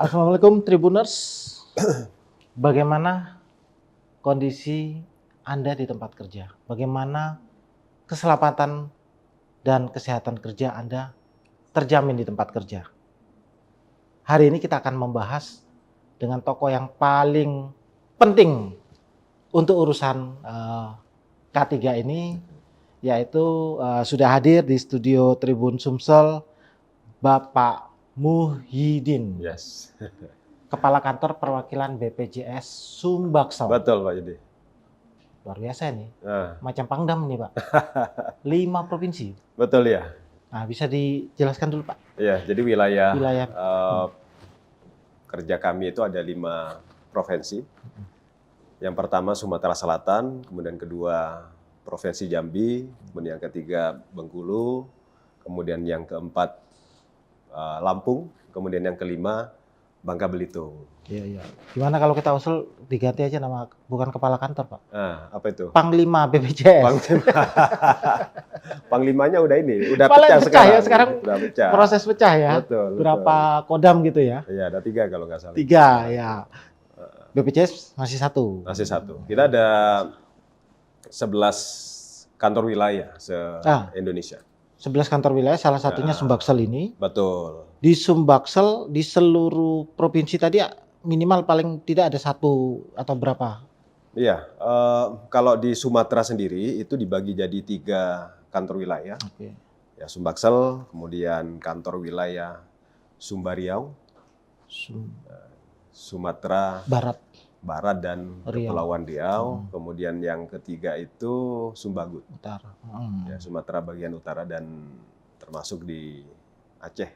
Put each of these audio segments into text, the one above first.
Assalamualaikum Tribuners. Bagaimana kondisi Anda di tempat kerja? Bagaimana keselamatan dan kesehatan kerja Anda terjamin di tempat kerja? Hari ini kita akan membahas dengan tokoh yang paling penting untuk urusan K3 ini, yaitu sudah hadir di studio Tribun Sumsel, Bapak Muhyiddin. Yes. Kepala Kantor Perwakilan BPJS Sumbaksel. Betul Pak Yudi. Luar biasa nih. Macam Pangdam nih Pak. 5 provinsi. Betul ya. Nah, bisa dijelaskan dulu Pak? Iya, jadi wilayah kerja kami itu ada 5 provinsi. Yang pertama Sumatera Selatan, kemudian kedua Provinsi Jambi, kemudian yang ketiga Bengkulu, kemudian yang keempat Lampung, kemudian yang kelima Bangka Belitung. Iya. Gimana kalau kita usul diganti aja nama, bukan kepala kantor Pak? Apa itu? Panglima BPJS. Panglimanya udah udah pecah sekarang. Ya, sekarang udah pecah. Proses pecah ya. Betul. Berapa kodam gitu ya? Iya, ada 3 kalau nggak salah. 3 ya. BPJS masih 1. Masih 1. Kita ada 11 kantor wilayah se-Indonesia. 11 kantor wilayah, salah satunya Sumbaksel ini. Betul. Di Sumbaksel, di seluruh provinsi tadi minimal paling tidak ada 1 atau berapa? Iya, kalau di Sumatera sendiri itu dibagi jadi 3 kantor wilayah. Okay. Ya, Sumbaksel, kemudian kantor wilayah Sumba Riau, Sumatera Barat dan Kepulauan Riau. Kemudian yang ketiga itu Sumbagut. Utara. Ya, Sumatera bagian utara dan termasuk di Aceh.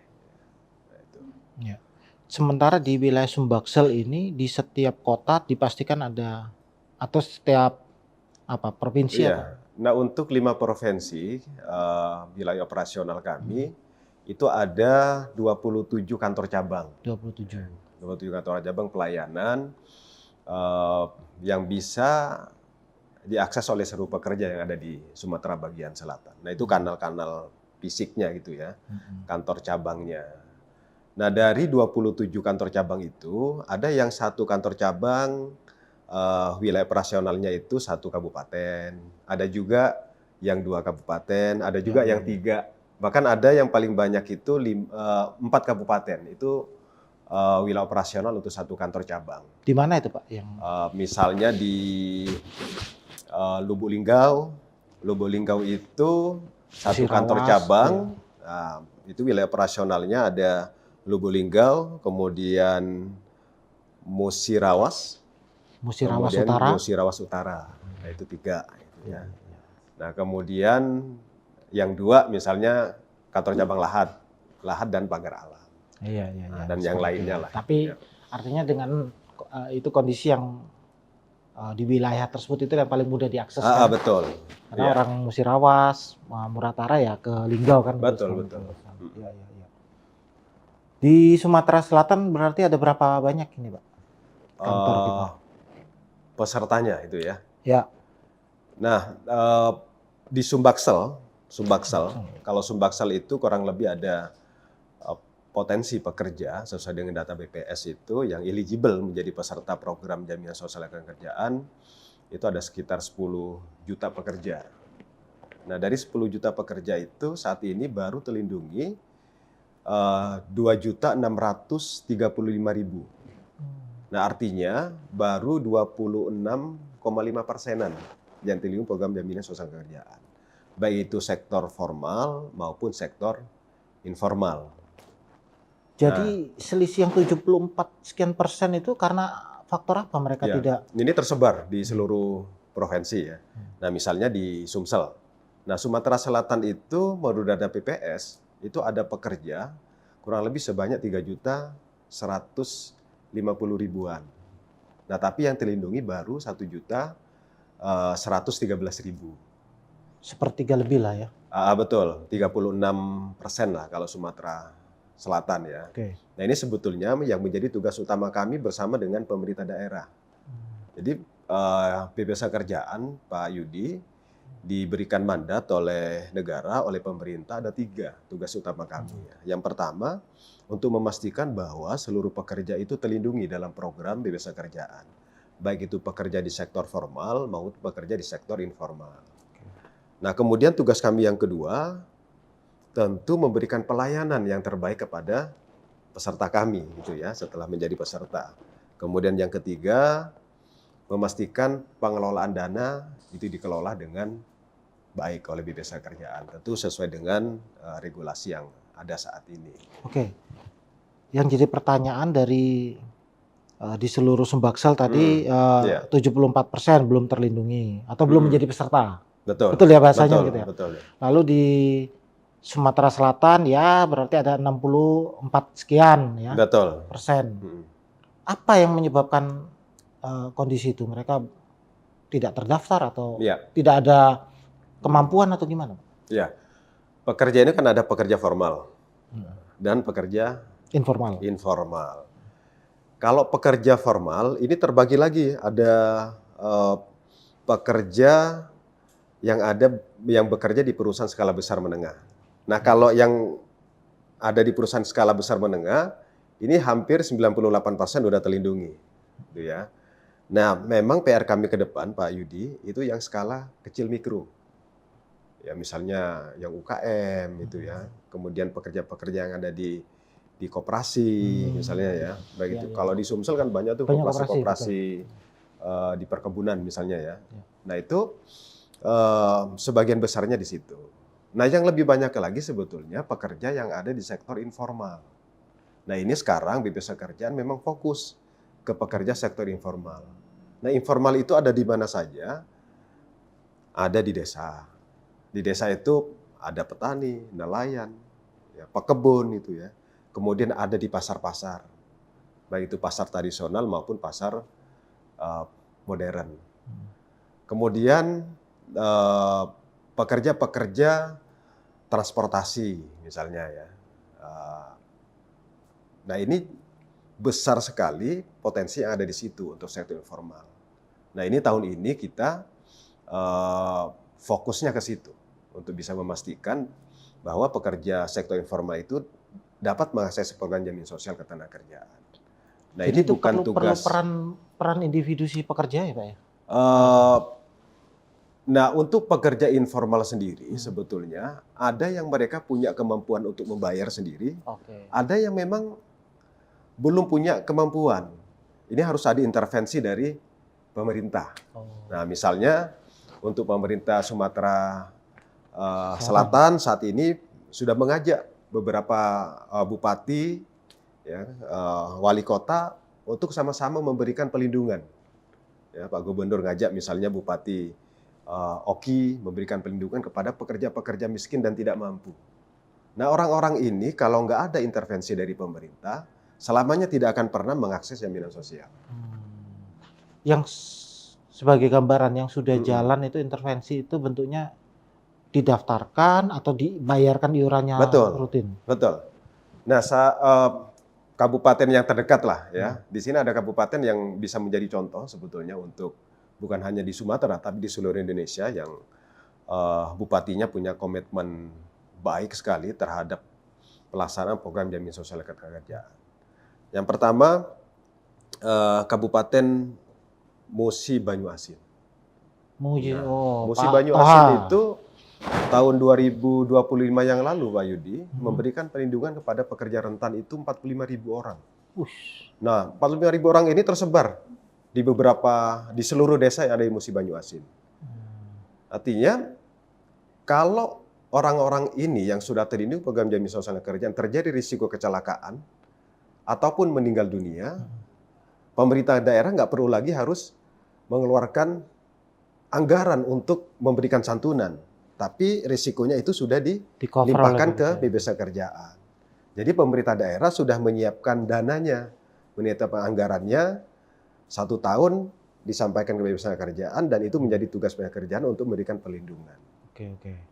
Nah, itu. Ya. Sementara di wilayah Sumbaksel ini di setiap kota dipastikan ada, atau setiap provinsi iya. Nah, untuk 5 provinsi wilayah operasional kami itu ada 27 kantor cabang. 27 kantor cabang pelayanan yang bisa diakses oleh seluruh pekerja yang ada di Sumatera bagian selatan. Nah, itu kanal-kanal fisiknya gitu ya, kantor cabangnya. Nah, dari 27 kantor cabang itu, ada yang 1 kantor cabang wilayah operasionalnya itu 1 kabupaten, ada juga yang 2 kabupaten, ada juga yang 3. Bahkan ada yang paling banyak itu 4 kabupaten. Itu wilayah operasional untuk 1 kantor cabang. Di mana itu Pak? Misalnya di Lubuk Linggau. Lubuk Linggau itu 1 kantor cabang. Ya. Nah, itu wilayah operasionalnya ada Lubuk Linggau, kemudian Musirawas Utara. Nah, itu 3. Ya. Nah, kemudian yang 2 misalnya kantor cabang Lahad dan Pagar Alam. Iya. Dan yang lainnya lah. Tapi artinya dengan itu kondisi yang di wilayah tersebut itu yang paling mudah diakses. Betul. Karena orang Musirawas, Muratara ya ke Linggau kan. Betul. Iya. Di Sumatera Selatan berarti ada berapa banyak ini Pak kantor kita? Pesertanya itu ya. Ya. Nah, di Sumbaksel, kalau Sumbaksel itu kurang lebih ada potensi pekerja sesuai dengan data BPS itu yang eligible menjadi peserta program jaminan sosial ketenagakerjaan itu ada sekitar 10 juta pekerja. Nah, dari 10 juta pekerja itu saat ini baru terlindungi 2.635.000. Nah, artinya baru 26,5% yang terlindungi program jaminan sosial ketenagakerjaan. Baik itu sektor formal maupun sektor informal. Jadi selisih yang 74 sekian persen itu karena faktor apa mereka tidak? Ini tersebar di seluruh provinsi ya. Nah, misalnya di Sumsel. Nah, Sumatera Selatan itu menurut data BPS itu ada pekerja kurang lebih sebanyak 3.150.000-an. Nah, tapi yang terlindungi baru 1.113.000. Sepertiga lebih lah ya. Betul, 36% lah kalau Sumatera Selatan ya. Okay. Nah, ini sebetulnya yang menjadi tugas utama kami bersama dengan pemerintah daerah. Jadi BPS Kerjaan Pak Yudi diberikan mandat oleh negara, oleh pemerintah, ada 3 tugas utama kami. Yang pertama, untuk memastikan bahwa seluruh pekerja itu terlindungi dalam program bebas kerjaan. Baik itu pekerja di sektor formal maupun pekerja di sektor informal. Nah, kemudian tugas kami yang kedua, tentu memberikan pelayanan yang terbaik kepada peserta kami, gitu ya, setelah menjadi peserta. Kemudian yang ketiga, memastikan pengelolaan dana itu dikelola dengan baik oleh BPS Kerjaan, tentu sesuai dengan regulasi yang ada saat ini. Oke. Yang jadi pertanyaan dari di seluruh Sumbaksel tadi Iya. 74% belum terlindungi atau belum menjadi peserta. Betul. Betul ya bahasanya Betul, gitu ya. betul. Lalu di Sumatera Selatan ya berarti ada 64 sekian ya Betul. persen. Apa yang menyebabkan kondisi itu? Mereka tidak terdaftar atau Iya. tidak ada kemampuan atau gimana? Iya. Pekerja ini kan ada pekerja formal dan pekerja informal. Kalau pekerja formal ini terbagi lagi, ada pekerja yang bekerja di perusahaan skala besar menengah. Nah, kalau yang ada di perusahaan skala besar menengah, ini hampir 98% sudah terlindungi. Gitu ya. Nah, memang PR kami ke depan, Pak Yudi, itu yang skala kecil mikro. Ya, misalnya yang UKM itu ya. Kemudian pekerja-pekerja yang ada di koperasi misalnya ya. Baik itu. Kalau di Sumsel kan banyak tuh koperasi-koperasi di perkebunan misalnya ya. Nah, itu sebagian besarnya di situ. Nah, yang lebih banyak lagi sebetulnya pekerja yang ada di sektor informal. Nah, ini sekarang BPS Kerjaan memang fokus ke pekerja sektor informal. Nah, informal itu ada di mana saja? Ada di desa. Di desa itu ada petani, nelayan, ya, pekebun itu ya. Kemudian ada di pasar-pasar, baik itu pasar tradisional maupun pasar modern. Kemudian pekerja-pekerja transportasi misalnya ya. Nah, ini besar sekali potensi yang ada di situ untuk sektor informal. Nah, ini tahun ini kita fokusnya ke situ untuk bisa memastikan bahwa pekerja sektor informal itu dapat mengakses program jaminan sosial ketenagakerjaan. Nah, jadi ini itu bukan tugas peran individu si pekerja ya, Pak ya? Nah, untuk pekerja informal sendiri sebetulnya ada yang mereka punya kemampuan untuk membayar sendiri, ada yang memang belum punya kemampuan. Ini harus ada intervensi dari pemerintah. Nah, misalnya untuk pemerintah Sumatera Selatan saat ini sudah mengajak beberapa bupati, ya, wali kota untuk sama-sama memberikan pelindungan. Ya, Pak Gubernur ngajak misalnya Bupati Oki memberikan pelindungan kepada pekerja-pekerja miskin dan tidak mampu. Nah, orang-orang ini kalau nggak ada intervensi dari pemerintah, selamanya tidak akan pernah mengakses jaminan sosial. Yang sebagai gambaran yang sudah jalan itu intervensi itu bentuknya didaftarkan atau dibayarkan iurannya rutin? Betul. Nah, kabupaten yang terdekat lah ya. Di sini ada kabupaten yang bisa menjadi contoh sebetulnya untuk bukan hanya di Sumatera tapi di seluruh Indonesia yang bupatinya punya komitmen baik sekali terhadap pelaksanaan program jaminan sosial ketenagakerjaan. Yang pertama Kabupaten Musi Banyuasin. Musi Banyuasin itu tahun 2025 yang lalu, Pak Yudi, memberikan perlindungan kepada pekerja rentan itu 45.000 orang. Nah, 45.000 orang ini tersebar di seluruh desa yang ada di Musi Banyuasin. Artinya, kalau orang-orang ini yang sudah terlindung program jaminan sosial ketenagakerjaan terjadi risiko kecelakaan ataupun meninggal dunia, pemerintah daerah nggak perlu lagi harus mengeluarkan anggaran untuk memberikan santunan. Tapi risikonya itu sudah dilimpahkan ke BPS Kerjaan. Jadi pemerintah daerah sudah menyiapkan dananya, menyiapkan anggarannya, 1 tahun disampaikan ke BPS Kerjaan dan itu menjadi tugas BPS Kerjaan untuk memberikan perlindungan.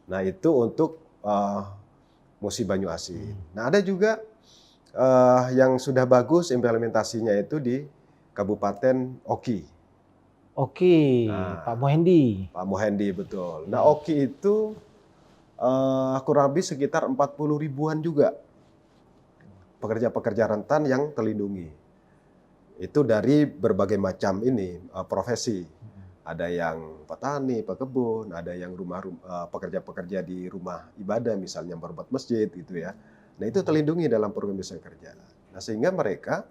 Nah, itu untuk Musi Banyuasin. Nah, ada juga yang sudah bagus implementasinya itu di Kabupaten Oki. Oke, Nah, Pak Muhendi. Pak Muhendi betul. Nah, Oki itu kurang lebih sekitar 40 ribuan juga pekerja-pekerja rentan yang terlindungi. Itu dari berbagai macam profesi. Ada yang petani, pekebun, ada yang pekerja-pekerja di rumah ibadah misalnya berbuat masjid gitu ya. Nah, itu terlindungi dalam program Bimbingan Kerja. Nah, sehingga mereka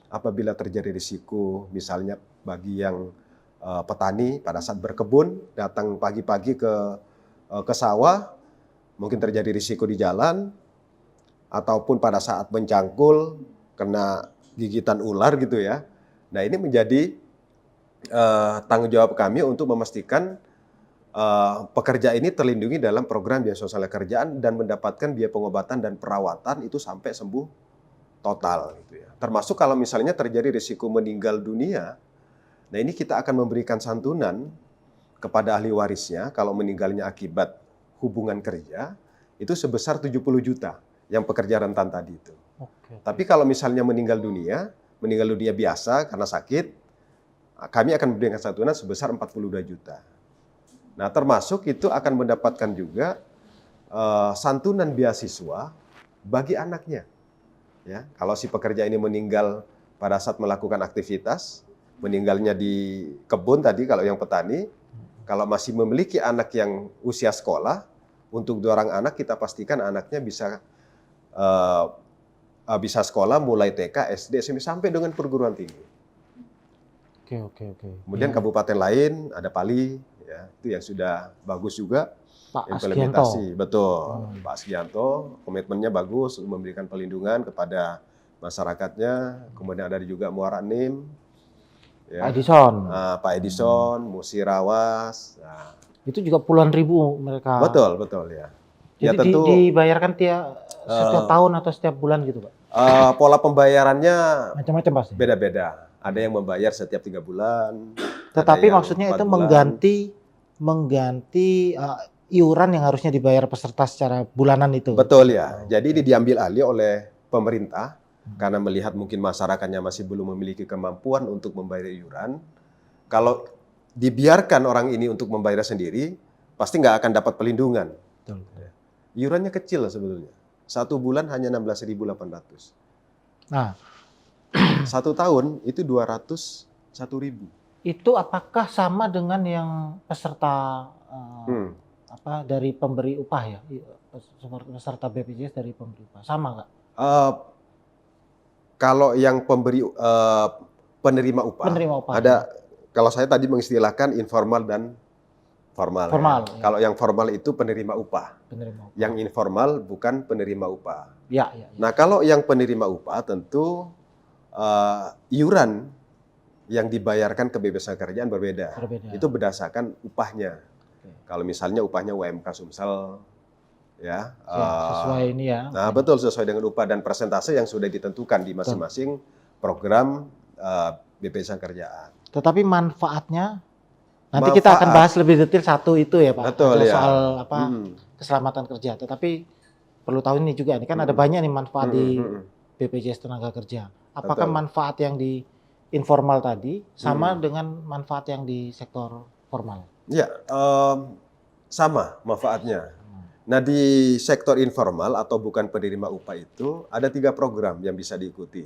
apabila terjadi risiko misalnya bagi yang petani pada saat berkebun datang pagi-pagi ke sawah, mungkin terjadi risiko di jalan ataupun pada saat mencangkul kena gigitan ular gitu ya. Nah, ini menjadi tanggung jawab kami untuk memastikan pekerja ini terlindungi dalam program biaya sosial kerjaan dan mendapatkan biaya pengobatan dan perawatan itu sampai sembuh total gitu ya. Termasuk kalau misalnya terjadi risiko meninggal dunia, nah ini kita akan memberikan santunan kepada ahli warisnya kalau meninggalnya akibat hubungan kerja itu sebesar 70 juta yang pekerja rentan tadi itu. Oke. Tapi kalau misalnya meninggal dunia biasa karena sakit, kami akan memberikan santunan sebesar 42 juta. Nah, termasuk itu akan mendapatkan juga santunan beasiswa bagi anaknya. Ya, kalau si pekerja ini meninggal pada saat melakukan aktivitas, meninggalnya di kebun tadi kalau yang petani, kalau masih memiliki anak yang usia sekolah, untuk 2 orang anak kita pastikan anaknya bisa sekolah mulai TK, SD, SMP sampai dengan perguruan tinggi. Oke. Kemudian kabupaten lain ada Pali, ya, itu yang sudah bagus juga Pak implementasi. Asgianto. Betul, Pak Asgianto, komitmennya bagus untuk memberikan pelindungan kepada masyarakatnya. Kemudian ada juga Muara Enim, ya, Pak Edison, Musirawas. Nah, itu juga puluhan ribu mereka. betul ya. Jadi Ya tentu dibayarkan setiap tahun atau setiap bulan gitu, Pak? pola pembayarannya Macam-macam pasti. beda-beda. Ada yang membayar setiap 3 bulan. Tetapi maksudnya itu mengganti iuran yang harusnya dibayar peserta secara bulanan itu. Betul ya. Jadi ini diambil alih oleh pemerintah karena melihat mungkin masyarakatnya masih belum memiliki kemampuan untuk membayar iuran. Kalau dibiarkan orang ini untuk membayar sendiri, pasti nggak akan dapat pelindungan. Betul. Iurannya kecil sebetulnya. 1 bulan hanya 16.800. Nah, 1 tahun itu 201.000. itu apakah sama dengan yang peserta dari pemberi upah ya? Peserta BPJS dari pemberi upah. Sama nggak? Kalau yang penerima upah, ada, kalau saya tadi mengistilahkan informal dan formal. Ya. Kalau yang formal itu penerima upah. Yang informal bukan penerima upah. Ya. Nah, kalau yang penerima upah tentu iuran yang dibayarkan ke BPJS Kerjaan berbeda. Itu berdasarkan upahnya. Kalau misalnya upahnya UMK Sumsel, ya. Sesuai ini ya. Nah, betul, sesuai dengan upah dan persentase yang sudah ditentukan di masing-masing program BPJS Kerjaan. Tetapi manfaatnya nanti kita akan bahas lebih detail satu itu ya Pak. Betul, ya. Soal keselamatan kerja. Tetapi perlu tahu ini juga, ini kan ada banyak nih manfaat di BPJS Tenaga Kerja. Apakah manfaat yang di informal tadi sama dengan manfaat yang di sektor formal? Ya, sama manfaatnya. Nah, di sektor informal atau bukan penerima upah itu ada 3 program yang bisa diikuti.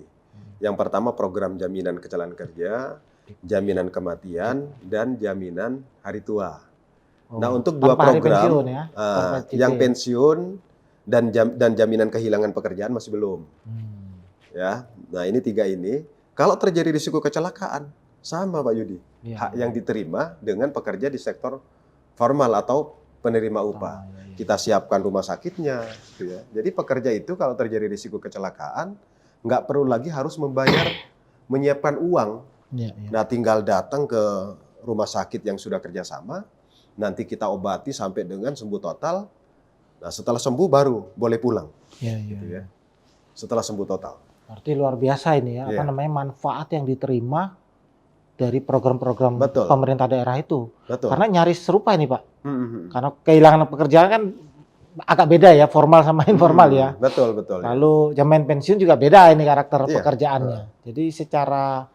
Yang pertama program jaminan kecelakaan kerja, jaminan kematian, dan jaminan hari tua. Nah, untuk 2 program, pensiun, ya? Yang pensiun dan jaminan kehilangan pekerjaan masih belum. Ya, nah ini 3 ini. Kalau terjadi risiko kecelakaan, sama Pak Yudi, hak yang diterima dengan pekerja di sektor formal atau penerima upah. Kita siapkan rumah sakitnya. Gitu ya. Jadi pekerja itu kalau terjadi risiko kecelakaan, nggak perlu lagi harus menyiapkan uang. Nah, tinggal datang ke rumah sakit yang sudah kerjasama, nanti kita obati sampai dengan sembuh total. Nah, setelah sembuh baru boleh pulang. Gitu ya. Setelah sembuh total. Berarti luar biasa ini ya, manfaat yang diterima dari program-program pemerintah daerah itu. Karena nyaris serupa ini Pak. Karena kehilangan pekerjaan kan agak beda ya, formal sama informal ya. Betul. Lalu jaminan pensiun juga beda ini karakter pekerjaannya. Jadi secara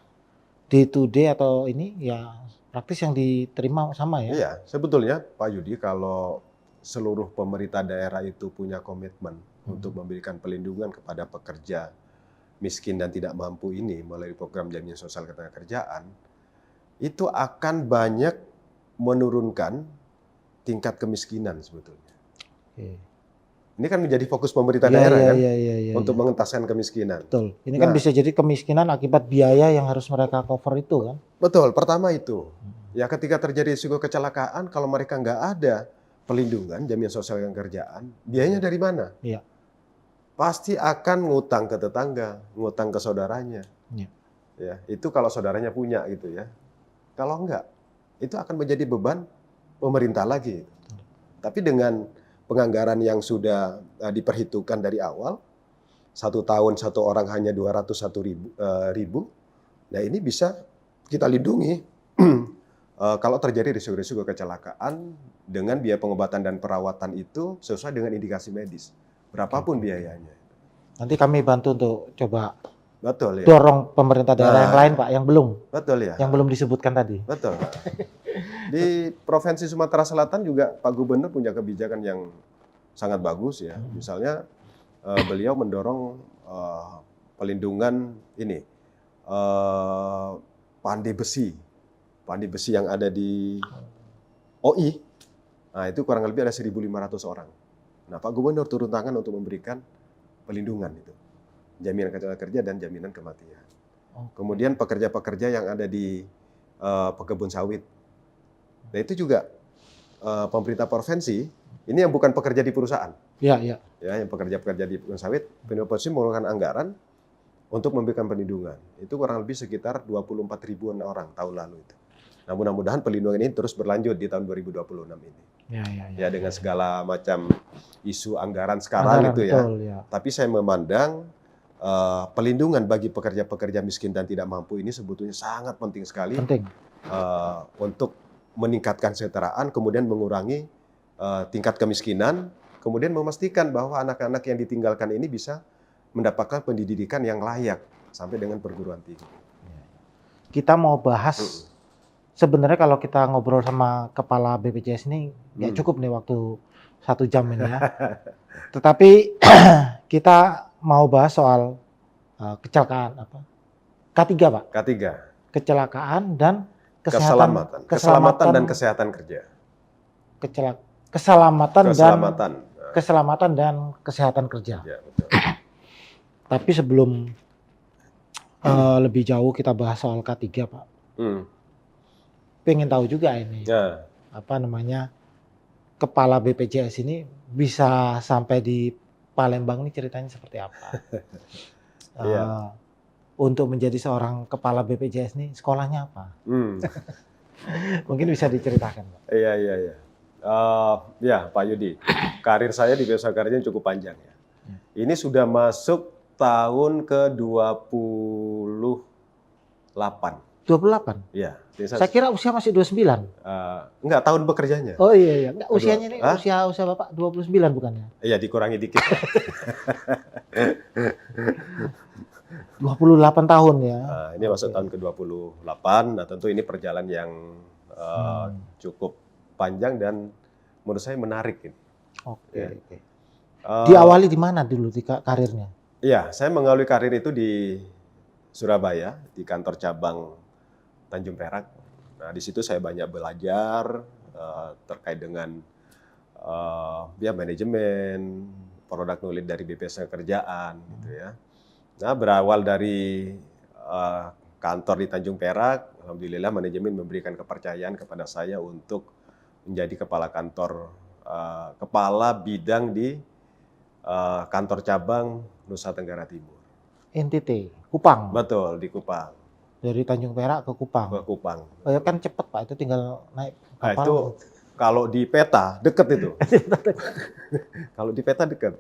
day to day atau ini ya praktis yang diterima sama ya? Iya, sebetulnya Pak Yudi, kalau seluruh pemerintah daerah itu punya komitmen untuk memberikan pelindungan kepada pekerja miskin dan tidak mampu ini melalui program jaminan sosial ketenagakerjaan, itu akan banyak menurunkan tingkat kemiskinan sebetulnya. Oke. Ini kan menjadi fokus pemerintah Iya, daerah iya, kan, iya, iya, iya, untuk iya. mengentaskan kemiskinan. Betul. Ini kan Nah, bisa jadi kemiskinan akibat biaya yang harus mereka cover itu kan? betul, pertama itu. Ya ketika terjadi risiko kecelakaan, kalau mereka nggak ada pelindungan jaminan sosial ketenagakerjaan, biayanya dari mana? Iya. Pasti akan ngutang ke tetangga, ngutang ke saudaranya. Iya. Ya, itu kalau saudaranya punya gitu ya. Kalau enggak, itu akan menjadi beban pemerintah lagi. Tapi dengan penganggaran yang sudah diperhitungkan dari awal, 1 tahun 1 orang hanya 201.000, nah ini bisa kita lindungi kalau terjadi risiko-risiko kecelakaan dengan biaya pengobatan dan perawatan itu sesuai dengan indikasi medis. Berapapun biayanya. Nanti kami bantu untuk coba Betul ya. dorong pemerintah daerah yang lain Pak, yang belum. Betul ya. Yang belum disebutkan tadi. Betul. Di Provinsi Sumatera Selatan juga Pak Gubernur punya kebijakan yang sangat bagus ya. Misalnya beliau mendorong pelindungan ini pandai besi yang ada di OI. Nah itu kurang lebih ada 1.500 orang. Nah Pak Gubernur turun tangan untuk memberikan pelindungan itu, jaminan kerja dan jaminan kematian. Kemudian pekerja-pekerja yang ada di pekebun sawit. Nah itu juga pemerintah provinsi, ini yang bukan pekerja di perusahaan. Iya, iya. Ya, yang pekerja-pekerja di pekebun sawit, pemerintah provinsi mengeluarkan anggaran untuk memberikan perlindungan. Itu kurang lebih sekitar 24 ribuan orang tahun lalu itu. Nah mudah-mudahan perlindungan ini terus berlanjut di tahun 2026 ini. Ya dengan segala macam isu anggaran sekarang itu ya. Betul, ya. Tapi saya memandang pelindungan bagi pekerja-pekerja miskin dan tidak mampu ini sebetulnya sangat penting sekali. Penting. Untuk meningkatkan kesejahteraan, kemudian mengurangi tingkat kemiskinan, kemudian memastikan bahwa anak-anak yang ditinggalkan ini bisa mendapatkan pendidikan yang layak sampai dengan perguruan tinggi. Kita mau bahas. Sebenarnya kalau kita ngobrol sama kepala BPJS ini nggak cukup nih waktu 1 jam ini ya. Tetapi kita mau bahas soal kecelakaan apa? K3 Pak. K3. Kecelakaan dan keselamatan dan kesehatan kerja. Keselamatan dan kesehatan kerja. Ya, betul. Tapi sebelum lebih jauh kita bahas soal K3 Pak. Pengen tahu juga ini, apa namanya, kepala BPJS ini bisa sampai di Palembang ini ceritanya seperti apa? Untuk menjadi seorang kepala BPJS ini sekolahnya apa? Mungkin bisa diceritakan, Pak. Iya. Ya Pak Yudi, karir saya di Biosa Kerja cukup panjang ya. Ini sudah masuk tahun ke-28. 28? Iya. Saya kira usia masih 29. Enggak, tahun bekerjanya. Oh iya. Enggak, usianya ini usia Bapak 29 bukannya? Iya, dikurangi dikit. 28 tahun ya. Ini masuk tahun ke-28. Nah, tentu ini perjalanan yang cukup panjang dan menurut saya menarik. Oke. Diawali di mana dulu karirnya? Iya, saya mengawali karir itu di Surabaya, di kantor cabang Tanjung Perak. Nah, di situ saya banyak belajar terkait dengan manajemen, produk knowledge dari BPS Kerjaan, gitu ya. Nah, berawal dari kantor di Tanjung Perak, alhamdulillah manajemen memberikan kepercayaan kepada saya untuk menjadi kepala kantor, kepala bidang di kantor cabang Nusa Tenggara Timur. NTT, Kupang. Betul, di Kupang. Dari Tanjung Perak ke Kupang. Ke Kupang. Oh ya kan cepet Pak, itu tinggal naik kapal. Nah, itu kalau di peta deket itu. Kalau di peta deket.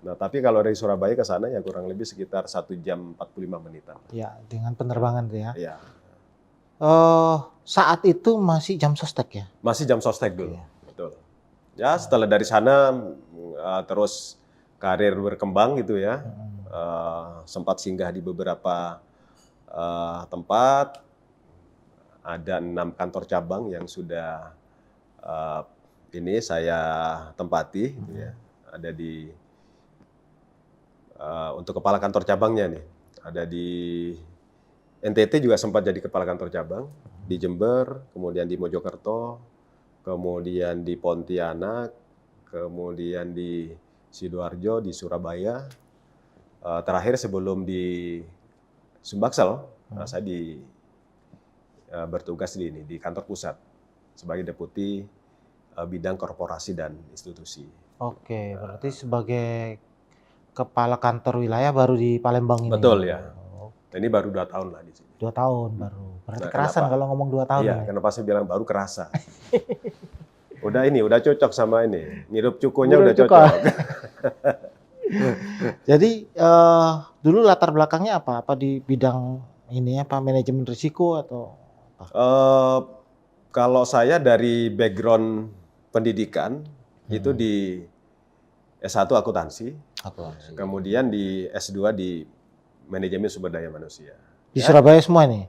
Nah, tapi kalau dari Surabaya ke sana ya kurang lebih sekitar 1 jam 45 menitan. Ya, dengan penerbangan tuh ya. Iya. Saat itu masih jam sostek ya? Masih jam sostek dulu. Ya. Betul. Ya, setelah dari sana terus karir berkembang gitu ya. Sempat singgah di beberapa tempat. ada 6 kantor cabang yang sudah ini saya tempati, gitu ya. Ada di untuk kepala kantor cabangnya nih, ada di NTT juga sempat jadi kepala kantor cabang, di Jember, kemudian di Mojokerto, kemudian di Pontianak, kemudian di Sidoarjo, di Surabaya. Terakhir sebelum di Sumbaksel, saya bertugas di kantor pusat sebagai deputi bidang korporasi dan institusi. Oke, berarti sebagai kepala kantor wilayah baru di Palembang ini. Betul ya. Ini baru 2 tahun lah di sini. 2 tahun baru. Berarti Nah, kerasan kenapa? kalau ngomong 2 tahun Iya, ini. kenapa saya bilang baru kerasa? Udah cocok sama ini. Ngirup cukunya udah Cuko. cocok. Jadi dulu latar belakangnya apa? Apa di bidang ini apa manajemen risiko atau apa? Kalau saya dari background pendidikan itu di S1 akuntansi, kemudian di S2 di manajemen sumber daya manusia. Di Surabaya semua ini?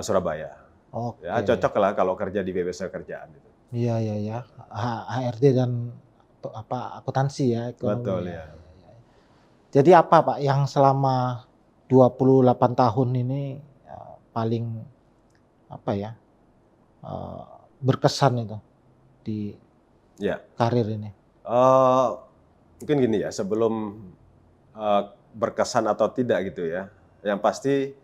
Surabaya. Oke. Ya cocok lah kalau kerja di BPS Kerjaan. Iya. HRD dan apa akuntansi ya, ekonomi. Betul ya. Jadi apa Pak yang selama 28 tahun ini paling apa ya berkesan itu di karir ini? Mungkin gini ya, sebelum berkesan atau tidak gitu ya, yang pasti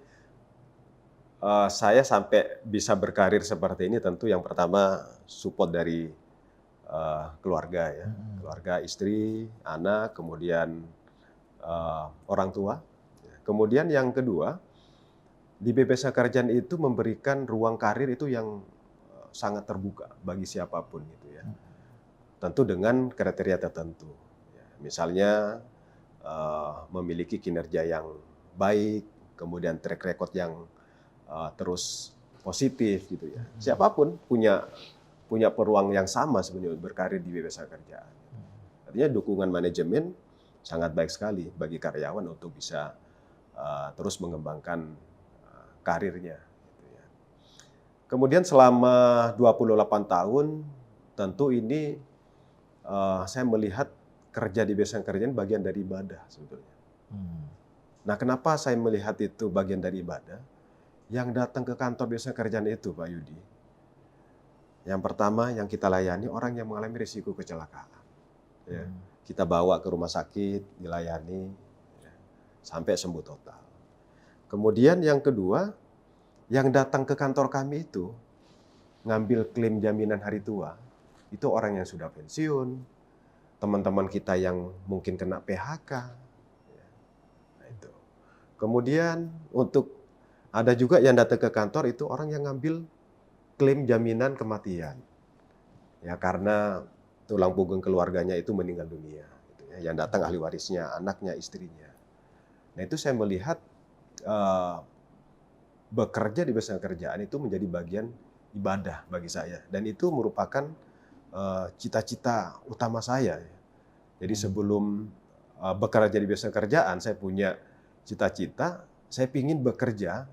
saya sampai bisa berkarir seperti ini tentu yang pertama support dari keluarga ya, keluarga, istri, anak, kemudian orang tua. Kemudian yang kedua, di BPS Kerjaan itu memberikan ruang karir itu yang sangat terbuka bagi siapapun gitu ya. Tentu dengan kriteria tertentu. Misalnya memiliki kinerja yang baik, kemudian track record yang terus positif gitu ya. Siapapun punya peluang yang sama sebenarnya berkarir di BPS Kerjaan. Artinya dukungan manajemen sangat baik sekali bagi karyawan untuk bisa terus mengembangkan karirnya. Gitu ya. Kemudian selama 28 tahun, tentu ini saya melihat kerja di BPS Kerjaan bagian dari ibadah sebetulnya. Nah, kenapa saya melihat itu bagian dari ibadah? Yang datang ke kantor BPS Kerjaan itu, Pak Yudi, yang pertama yang kita layani orang yang mengalami risiko kecelakaan. Ya. Kita bawa ke rumah sakit, dilayani, ya, sampai sembuh total. Kemudian yang kedua, yang datang ke kantor kami itu, ngambil klaim jaminan hari tua, itu orang yang sudah pensiun, teman-teman kita yang mungkin kena PHK. Ya. Nah, itu. Kemudian ada juga yang datang ke kantor itu orang yang ngambil klaim jaminan kematian. Ya karena tulang punggung keluarganya itu meninggal dunia. Gitu ya. Yang datang ahli warisnya, anaknya, istrinya. Nah itu saya melihat bekerja di BPS Kerjaan itu menjadi bagian ibadah bagi saya. Dan itu merupakan cita-cita utama saya. Jadi sebelum bekerja di BPS Kerjaan, saya punya cita-cita, saya ingin bekerja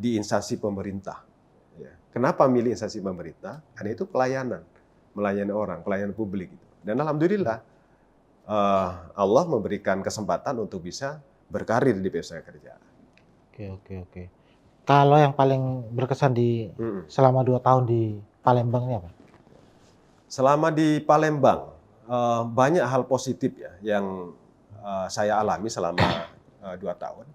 di instansi pemerintah. Ya. Kenapa milih instansi pemerintah? Karena itu pelayanan, melayani orang, pelayanan publik. Dan alhamdulillah Allah memberikan kesempatan untuk bisa berkarir di BPS Kerjaan. Oke. Kalau yang paling berkesan selama 2 tahun di Palembang ini apa? Selama di Palembang banyak hal positif ya yang saya alami selama 2 tahun.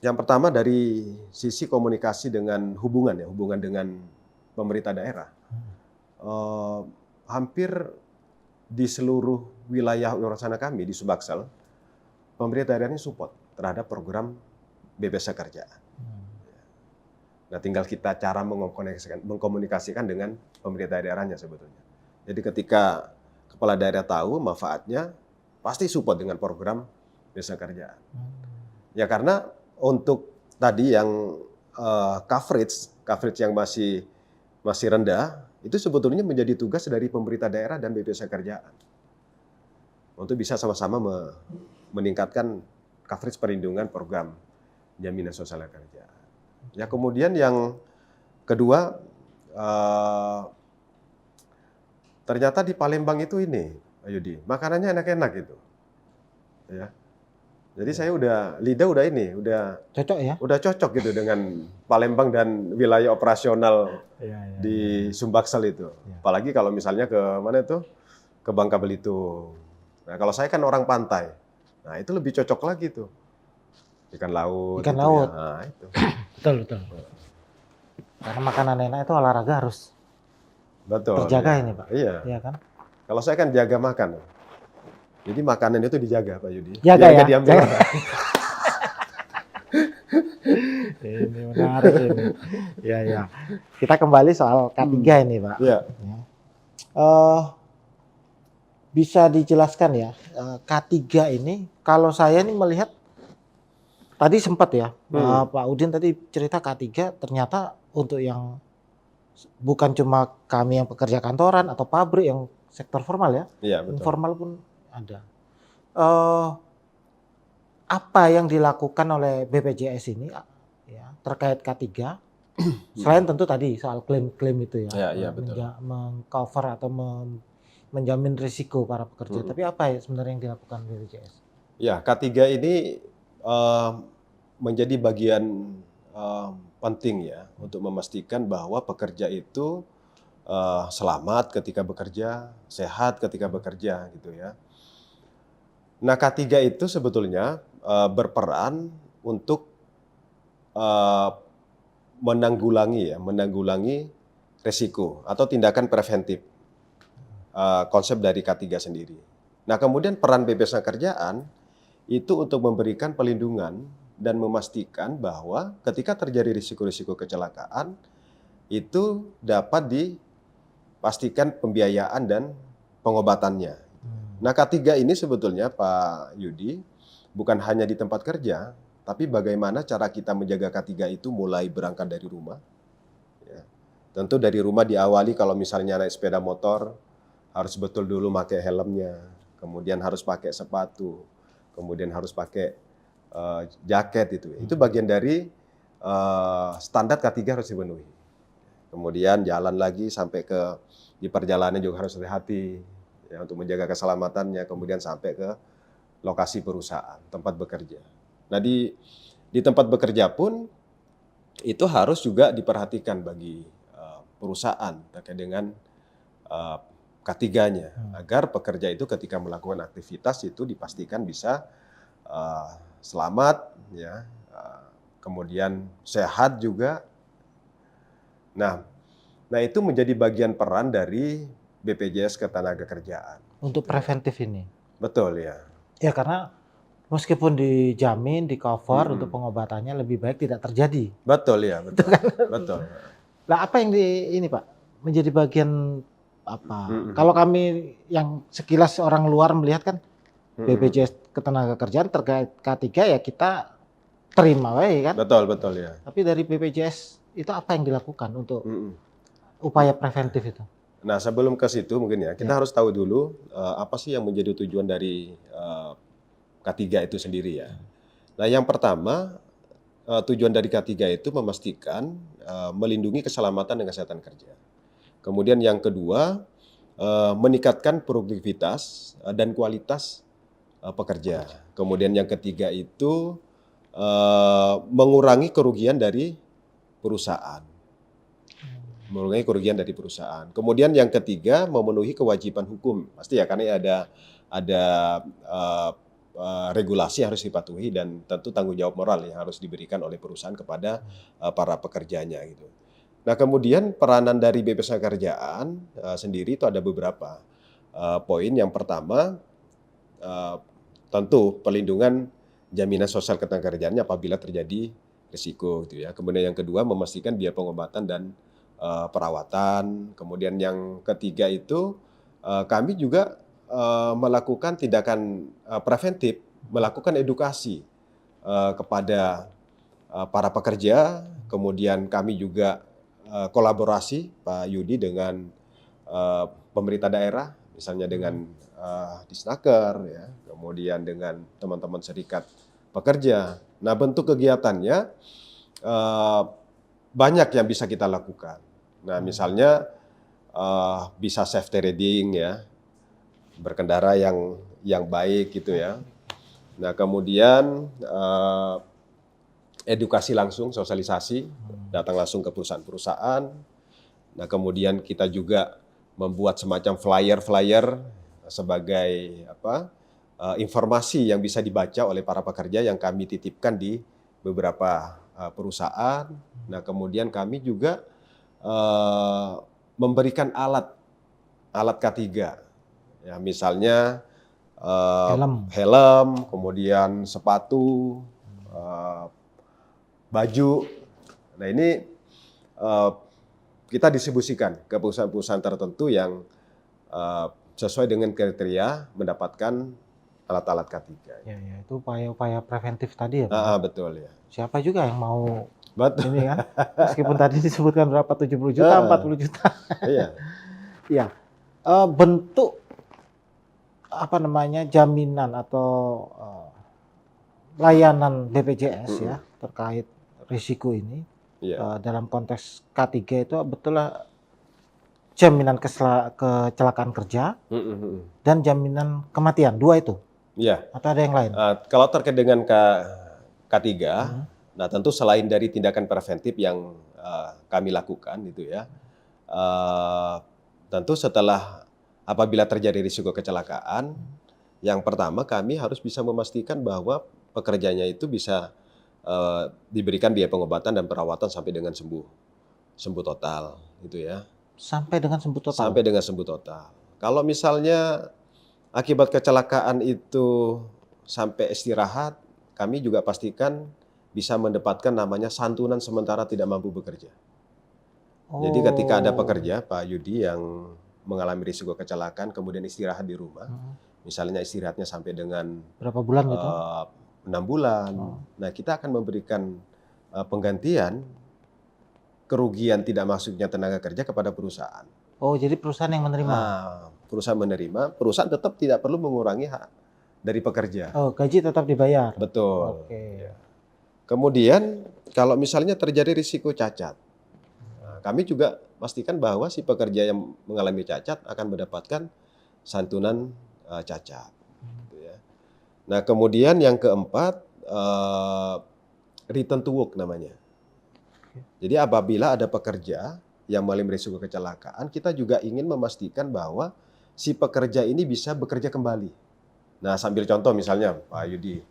Yang pertama dari sisi komunikasi dengan hubungan dengan pemerintah daerah. Hampir di seluruh wilayah urusan kami di Sumbaksel, pemerintah daerah ini support terhadap program BPS Kerjaan. Nah, tinggal kita cara mengkomunikasikan dengan pemerintah daerahnya sebetulnya. Jadi ketika kepala daerah tahu manfaatnya, pasti support dengan program BPS Kerjaan. Ya karena untuk tadi yang coverage yang masih rendah, itu sebetulnya menjadi tugas dari pemerintah daerah dan BPS Kerjaan. Untuk bisa sama-sama meningkatkan coverage perlindungan program jaminan sosial kerja. Ya kemudian yang kedua, ternyata di Palembang itu ini, Pak Yudi, makanannya enak-enak gitu. Ya. Jadi saya lidah Cocok ya? udah cocok gitu dengan Palembang dan wilayah operasional di Sumbaksel itu. Apalagi kalau misalnya ke mana itu? Ke Bangka Belitung. Nah, kalau saya kan orang pantai. Nah, itu lebih cocok lagi tuh. Ikan laut. Ikan laut. Ya. Nah, itu. Betul. Karena makanan enak itu olahraga harus terjaga ini, Pak. Iya kan? Kalau saya kan jaga makan. Jadi makanan itu dijaga, Pak Yudi. Jaga ya? Diambil. Ini menarik ini. Ya. Kita kembali soal K3 ini, Pak. Iya. Bisa dijelaskan ya, K3 ini, kalau saya ini melihat, tadi sempat ya, Pak Udin tadi cerita K3 ternyata untuk yang bukan cuma kami yang pekerja kantoran atau pabrik yang sektor formal ya, informal pun ada. Apa yang dilakukan oleh BPJS ini ya, terkait K3 selain tentu tadi soal klaim-klaim itu ya, mengcover atau menjamin risiko para pekerja, tapi apa ya sebenarnya yang dilakukan BPJS? Ya, K3 ini menjadi bagian penting ya untuk memastikan bahwa pekerja itu selamat ketika bekerja, sehat ketika bekerja gitu ya. Nah, K3 itu sebetulnya berperan untuk menanggulangi risiko atau tindakan preventif, konsep dari K3 sendiri. Nah, kemudian peran BPJS Kerjaan itu untuk memberikan pelindungan dan memastikan bahwa ketika terjadi risiko-risiko kecelakaan itu dapat dipastikan pembiayaan dan pengobatannya. Nah, K3 ini sebetulnya Pak Yudi bukan hanya di tempat kerja, tapi bagaimana cara kita menjaga K3 itu mulai berangkat dari rumah. Ya. Tentu dari rumah diawali kalau misalnya naik sepeda motor harus betul dulu pakai helmnya, kemudian harus pakai sepatu, kemudian harus pakai jaket itu. Itu bagian dari standar K3 harus dipenuhi. Kemudian jalan lagi sampai di perjalanan juga harus hati-hati ya, untuk menjaga keselamatannya, kemudian sampai ke lokasi perusahaan, tempat bekerja. Nah, di tempat bekerja pun itu harus juga diperhatikan bagi perusahaan terkait dengan K3-nya, agar pekerja itu ketika melakukan aktivitas itu dipastikan bisa selamat, ya, kemudian sehat juga. Nah itu menjadi bagian peran dari BPJS Ketenagakerjaan. Untuk preventif ini? Betul ya. Ya karena meskipun dijamin, di cover untuk pengobatannya lebih baik tidak terjadi. Betul ya, betul. Betul. Nah, apa yang ini Pak menjadi bagian apa? Kalau kami yang sekilas orang luar melihat kan BPJS Ketenagakerjaan terkait K3 ya kita terima kan? Betul ya. Tapi dari BPJS itu apa yang dilakukan untuk upaya preventif itu? Nah, sebelum ke situ mungkin ya, kita harus tahu dulu apa sih yang menjadi tujuan dari K3 itu sendiri ya. Nah, yang pertama, tujuan dari K3 itu memastikan melindungi keselamatan dan kesehatan kerja. Kemudian yang kedua, meningkatkan produktivitas dan kualitas pekerja. Kemudian yang ketiga itu mengurangi kerugian dari perusahaan. Mengurangi kerugian dari perusahaan. Kemudian yang ketiga, memenuhi kewajiban hukum. Pasti ya, karena ada regulasi yang harus dipatuhi dan tentu tanggung jawab moral yang harus diberikan oleh perusahaan kepada para pekerjanya gitu. Nah, kemudian peranan dari BPJS Kerjaan sendiri itu ada beberapa poin. Yang pertama, tentu pelindungan jaminan sosial ketenagakerjaannya apabila terjadi risiko gitu ya. Kemudian yang kedua, memastikan biaya pengobatan dan perawatan. Kemudian yang ketiga itu kami juga melakukan tindakan preventif, melakukan edukasi kepada para pekerja. Kemudian kami juga kolaborasi Pak Yudi dengan pemerintah daerah, misalnya dengan Disnaker, ya, kemudian dengan teman-teman serikat pekerja. Nah, bentuk kegiatannya banyak yang bisa kita lakukan. Nah, misalnya bisa safety riding ya, berkendara yang baik gitu ya. Nah, kemudian edukasi langsung, sosialisasi, datang langsung ke perusahaan-perusahaan. Nah, kemudian kita juga membuat semacam flyer-flyer sebagai informasi yang bisa dibaca oleh para pekerja yang kami titipkan di beberapa perusahaan. Nah, kemudian kami juga memberikan alat K3. Ya, misalnya helm, kemudian sepatu, baju. Nah, ini kita distribusikan ke perusahaan-perusahaan tertentu yang sesuai dengan kriteria mendapatkan alat-alat K3. Ya, itu upaya-upaya preventif tadi ya, Pak? Betul ya. Siapa juga yang mau betul. Ini kan? Meskipun tadi disebutkan berapa 70 juta, 40 juta. Iya. Ya. Bentuk jaminan atau layanan BPJS ya terkait risiko ini dalam konteks K3 itu betullah jaminan kecelakaan kerja dan jaminan kematian, dua itu. Iya. Atau ada yang lain? Kalau terkait dengan K3, nah tentu selain dari tindakan preventif yang kami lakukan itu ya, tentu setelah apabila terjadi risiko kecelakaan, yang pertama kami harus bisa memastikan bahwa pekerjanya itu bisa diberikan biaya pengobatan dan perawatan sampai dengan sembuh total, gitu ya. Sampai dengan sembuh total? Sampai dengan sembuh total. Kalau misalnya akibat kecelakaan itu sampai istirahat, kami juga pastikan bisa mendapatkan namanya santunan sementara tidak mampu bekerja. Jadi ketika ada pekerja, Pak Yudi, yang mengalami risiko kecelakaan kemudian istirahat di rumah, misalnya istirahatnya sampai dengan berapa bulan gitu? 6 bulan. Nah, kita akan memberikan penggantian kerugian tidak masuknya tenaga kerja kepada perusahaan. Oh, jadi perusahaan yang menerima? Perusahaan menerima, perusahaan tetap tidak perlu mengurangi hak dari pekerja. Oh, gaji tetap dibayar? Betul. Oke. Ya. Kemudian kalau misalnya terjadi risiko cacat, kami juga pastikan bahwa si pekerja yang mengalami cacat akan mendapatkan santunan cacat. Gitu ya. Nah, kemudian yang keempat, return to work namanya. Jadi apabila ada pekerja yang mengalami risiko kecelakaan, kita juga ingin memastikan bahwa si pekerja ini bisa bekerja kembali. Nah, sambil contoh misalnya Pak Yudi,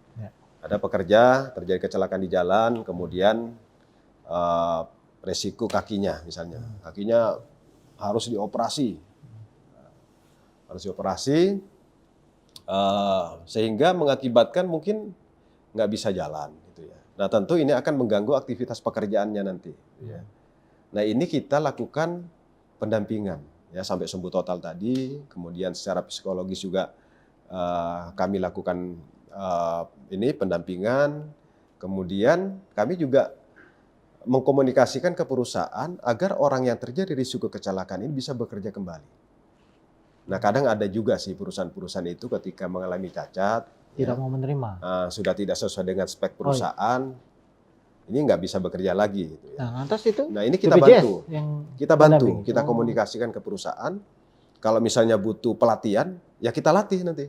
ada pekerja terjadi kecelakaan di jalan, kemudian resiko kakinya misalnya, kakinya harus dioperasi, sehingga mengakibatkan mungkin nggak bisa jalan. Nah, tentu ini akan mengganggu aktivitas pekerjaannya nanti. Ya. Nah, ini kita lakukan pendampingan ya sampai sembuh total tadi. Kemudian secara psikologis juga kami lakukan ini pendampingan. Kemudian kami juga mengkomunikasikan ke perusahaan agar orang yang terjadi risiko kecelakaan ini bisa bekerja kembali. Nah, kadang ada juga sih perusahaan-perusahaan itu ketika mengalami cacat, tidak mau menerima. Sudah tidak sesuai dengan spek perusahaan, ini nggak bisa bekerja lagi. Gitu ya. Nah, lantas itu? Nah, ini kita bantu. Kita komunikasikan ke perusahaan. Kalau misalnya butuh pelatihan, ya kita latih nanti.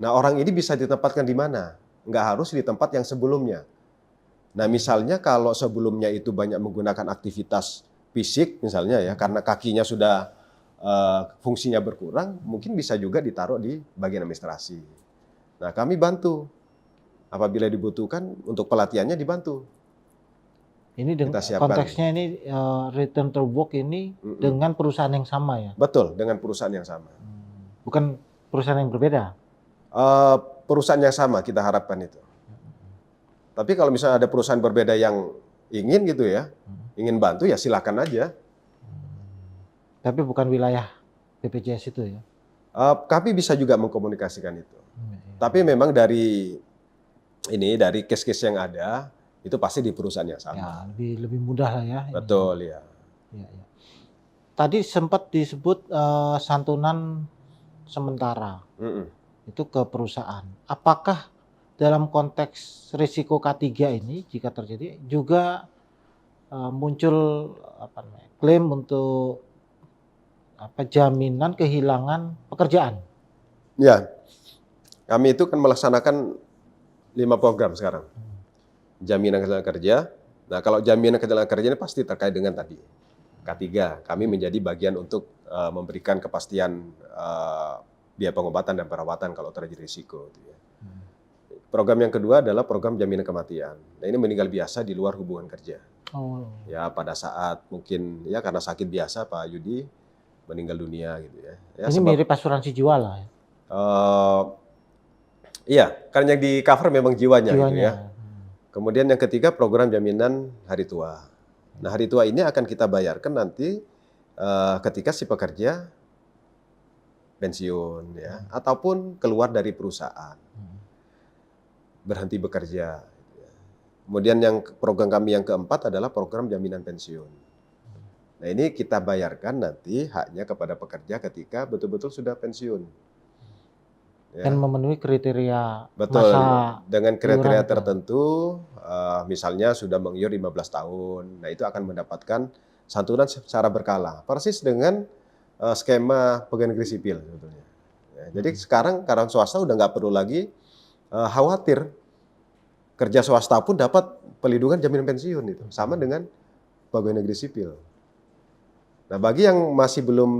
Nah, orang ini bisa ditempatkan di mana? Nggak harus di tempat yang sebelumnya. Nah, misalnya kalau sebelumnya itu banyak menggunakan aktivitas fisik, misalnya ya, karena kakinya sudah fungsinya berkurang, mungkin bisa juga ditaruh di bagian administrasi. Nah, kami bantu. Apabila dibutuhkan untuk pelatihannya dibantu. Ini konteksnya ini return to work ini dengan perusahaan yang sama ya? Betul, dengan perusahaan yang sama. Bukan perusahaan yang berbeda? Perusahaan yang sama kita harapkan itu. Tapi kalau misalnya ada perusahaan berbeda yang ingin gitu ya, ingin bantu ya silakan aja. Tapi bukan wilayah BPJS itu ya? Kami bisa juga mengkomunikasikan itu. Tapi memang dari case-case yang ada, itu pasti di perusahaan yang sama. Ya, lebih mudah lah ya. Betul, ya. Tadi sempat disebut santunan sementara. Itu ke perusahaan. Apakah dalam konteks risiko K3 ini jika terjadi juga muncul klaim untuk jaminan kehilangan pekerjaan. Ya, kami itu kan melaksanakan 5 program sekarang. Jaminan kehilangan kerja. Nah, kalau jaminan kehilangan kerja ini pasti terkait dengan tadi K3. Kami menjadi bagian untuk memberikan kepastian biaya pengobatan dan perawatan kalau terjadi risiko. Program yang kedua adalah program jaminan kematian. Nah, ini meninggal biasa di luar hubungan kerja. Ya, pada saat mungkin ya karena sakit biasa Pak Yudi meninggal dunia gitu ya. Ini mirip asuransi jiwa lah ya. Iya, karena yang di cover memang jiwanya. Gitu ya. Kemudian yang ketiga program jaminan hari tua. Nah, hari tua ini akan kita bayarkan nanti ketika si pekerja pensiun ya, ataupun keluar dari perusahaan, berhenti bekerja. Kemudian yang program kami yang keempat adalah program jaminan pensiun. Nah, ini kita bayarkan nanti haknya kepada pekerja ketika betul-betul sudah pensiun. Ya. Dan memenuhi kriteria betul, masa dengan kriteria tertentu, misalnya sudah mengiur 15 tahun, nah itu akan mendapatkan santunan secara berkala, persis dengan skema pegawai negeri sipil sebetulnya. Ya, jadi sekarang karyawan swasta udah nggak perlu lagi khawatir, kerja swasta pun dapat pelindungan jaminan pensiun itu, sama dengan pegawai negeri sipil. Nah, bagi yang masih belum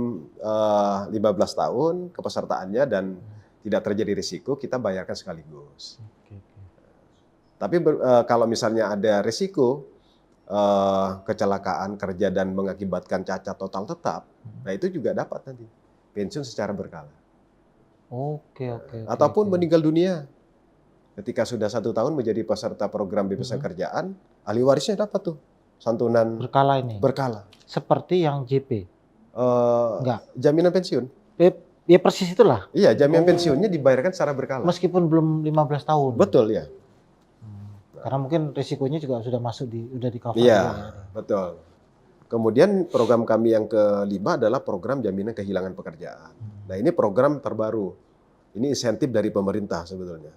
15 tahun kepesertaannya dan tidak terjadi risiko, kita bayarkan sekaligus. Tapi kalau misalnya ada risiko kecelakaan kerja dan mengakibatkan cacat total tetap, nah itu juga dapat nanti pensiun secara berkala. Ataupun meninggal dunia ketika sudah 1 tahun menjadi peserta program bebasan kerjaan, ahli warisnya dapat tuh santunan berkala ini. Berkala. Seperti yang JP. Enggak. Jaminan pensiun. Ya persis itulah. Iya, jaminan pensiunnya dibayarkan secara berkala. Meskipun belum 15 tahun. Betul ya. Karena mungkin risikonya juga sudah masuk udah di cover. Iya, betul. Kemudian program kami yang kelima adalah program jaminan kehilangan pekerjaan. Nah, ini program terbaru. Ini insentif dari pemerintah sebetulnya.